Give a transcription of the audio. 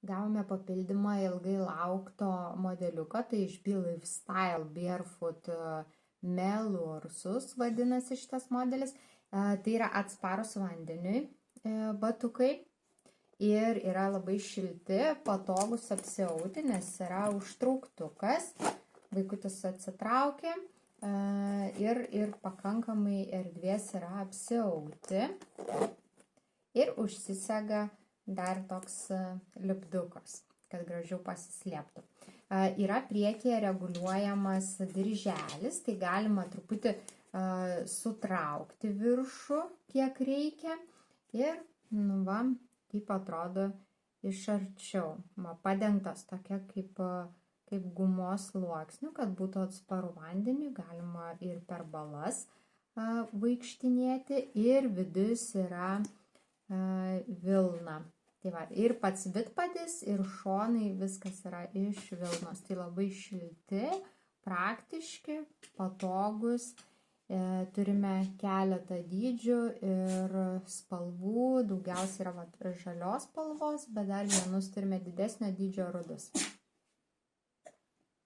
Gavome papildymą ilgai laukto modeliuko, tai iš Be Lifestyle Barefoot Melursus vadinasi šitas modelis. Tai yra atsparus vandeniui batukai ir yra labai šilti, patogus apsiauti, nes yra užtrauktukas, vaikutis atsitraukia ir pakankamai erdvės yra apsiauti ir užsisega dar toks lipdukas, kad gražiau pasislėptų. Yra priekyje reguliuojamas dirželis, tai galima truputį sutraukti viršų, kiek reikia ir, va, taip atrodo iš arčiau. Padengtas tokia kaip gumos sluoksniu, kad būtų atsparu vandeniui, galima ir per balas vaikštinėti ir vidus yra vilna. Tai va, ir pats vidpadis, ir šonai viskas yra iš vilnos. Tai labai šilti, praktiški, patogus. Turime keletą dydžių ir spalvų. Daugiausiai yra žalios spalvos, bet dar vienus turime didesnio dydžio rudus.